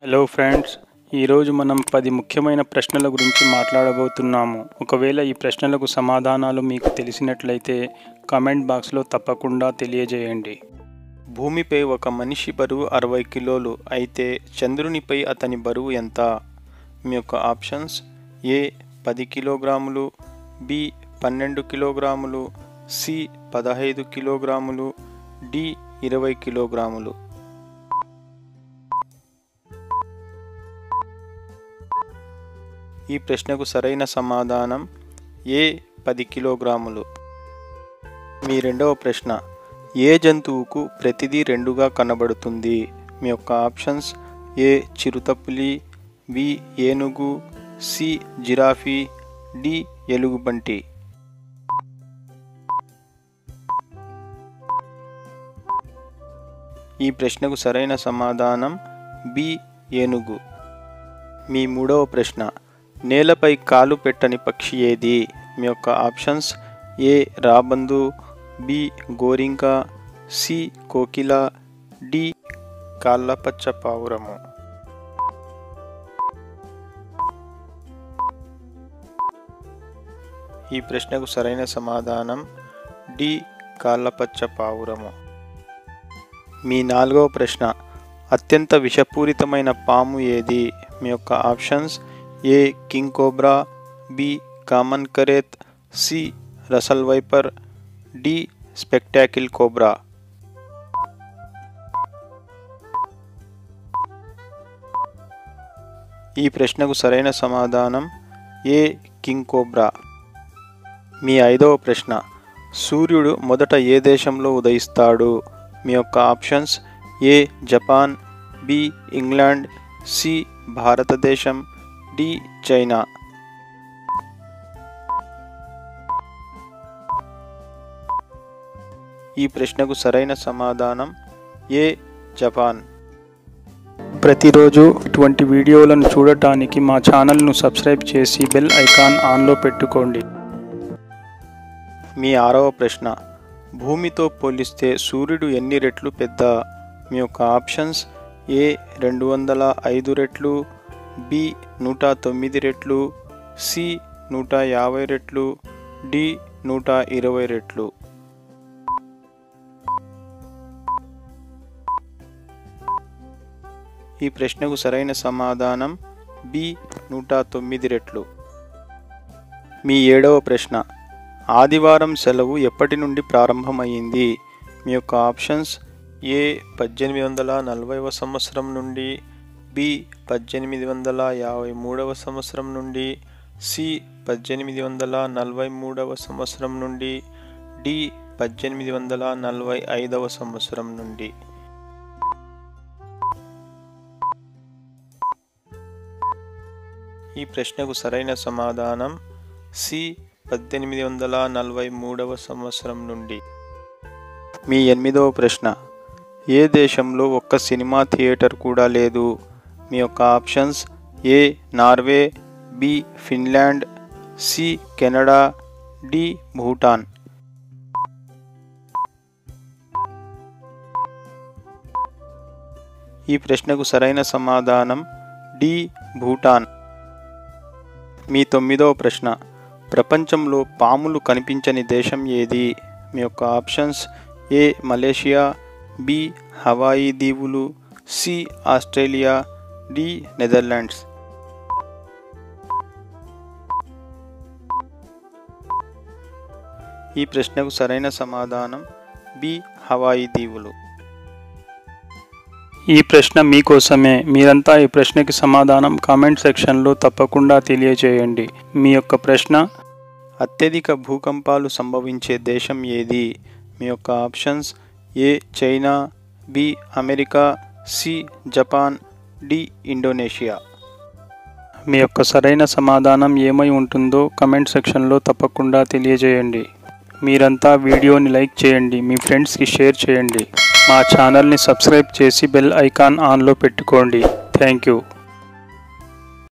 Hello friends, ఈరోజు మనం 10 ముఖ్యమైన ప్రశ్నల గురించి మాట్లాడబోతున్నాము. ఒకవేళ ఈ ప్రశ్నలకు సమాధానాలు మీకు తెలిసినట్లయితే కామెంట్ బాక్స్లో తప్పకుండా తెలియజేయండి. భూమిపై ఒక మనిషి బరువు 60 కిలోలు అయితే చంద్రునిపై అతని బరువు ఎంత? మీ యొక్క ఆప్షన్స్: ఏ 10 కిలోగ్రాములు, బి 12 కిలోగ్రాములు, సి 15 కిలోగ్రాములు, డి 20 కిలోగ్రాములు. ఈ ప్రశ్నకు సరైన సమాధానం ఏ 10 కిలోగ్రాములు. మీ రెండవ ప్రశ్న: ఏ జంతువుకు ప్రతిదీ రెండుగా కనబడుతుంది? మీ యొక్క ఆప్షన్స్: ఏ చిరుతపులి, బి ఏనుగు, సి జిరాఫీ, డి ఎలుగుబంటి. ఈ ప్రశ్నకు సరైన సమాధానం బి ఏనుగు. మీ మూడవ ప్రశ్న: నేలపై కాలు పెట్టని పక్షి ఏది? మీ యొక్క ఆప్షన్స్: ఏ రాబందు, బి గోరింక, సి కోకిల, డి కాళ్ళపచ్చ పావురము. ఈ ప్రశ్నకు సరైన సమాధానం డి కాళ్ళపచ్చ పావురము. మీ నాలుగవ ప్రశ్న: అత్యంత విషపూరితమైన పాము ఏది? మీ యొక్క options: A king cobra, B common krait, C Russell viper, D spectacle cobra. ఈ ప్రశ్నకు సరైన సమాధానం ఏ కింగ్ కోబ్రా. మీ ఐదవ ప్రశ్న: సూర్యుడు మొదట ఏ దేశంలో ఉదయిస్తాడు? మీ యొక్క options: A Japan, B England, C భారతదేశం, డి చైనా. ఈ ప్రశ్నకు సరైన సమాధానం ఏ జపాన్. ప్రతిరోజు ఇటువంటి వీడియోలను చూడటానికి మా ఛానల్ను సబ్స్క్రైబ్ చేసి బెల్ ఐకాన్ ఆన్లో పెట్టుకోండి. మీ ఆరవ ప్రశ్న: భూమితో పోలిస్తే సూర్యుడు ఎన్ని రెట్లు పెద్ద? మీ యొక్క ఆప్షన్స్: ఏ 205 రెట్లు, బి 109 రెట్లు, సి 150 రెట్లు, డి 120 రెట్లు. ఈ ప్రశ్నకు సరైన సమాధానం బి 109 రెట్లు. మీ ఏడవ ప్రశ్న: ఆదివారం సెలవు ఎప్పటి నుండి ప్రారంభమైంది? మీ యొక్క ఆప్షన్స్: ఏ 1840వ సంవత్సరం నుండి, బి 1853వ సంవత్సరం నుండి, సి 1843వ సంవత్సరం నుండి, డి 1845వ సంవత్సరం నుండి. ఈ ప్రశ్నకు సరైన సమాధానం సి 1843వ సంవత్సరం నుండి. మీ ఎనిమిదవ ప్రశ్న: ఏ దేశంలో ఒక్క సినిమా థియేటర్ కూడా లేదు? మీ యొక్క options: A Norway, B Finland, C Canada, D Bhutan. ఈ ప్రశ్నకు సరైన సమాధానం డి భూటాన్. మీ తొమ్మిదవ ప్రశ్న: ప్రపంచంలో పాములు కనిపించని దేశం ఏది? మీ యొక్క ఆప్షన్స్: ఏ మలేషియా, బి హవాయి దీవులు, సి ఆస్ట్రేలియా, డి నెదర్లాండ్స్. ఈ ప్రశ్నకు సరైన సమాధానం బి హవాయి దీవులు. ఈ ప్రశ్న మీకోసమే. మీరంతా ఈ ప్రశ్నకి సమాధానం కామెంట్ సెక్షన్లో తప్పకుండా తెలియజేయండి. మీ యొక్క ప్రశ్న: అత్యధిక భూకంపాలు సంభవించే దేశం ఏది? మీ యొక్క options: A China, B America, C Japan, D Indonesia. మీ యొక్క సరైన సమాధానం ఏమై ఉంటుందో కామెంట్ సెక్షన్లో తప్పకుండా తెలియజేయండి. మీరంతా వీడియోని లైక్ చేయండి, మీ ఫ్రెండ్స్కి షేర్ చేయండి, మా ఛానల్ని సబ్స్క్రైబ్ చేసి బెల్ ఐకాన్ ఆన్లో పెట్టుకోండి. Thank you.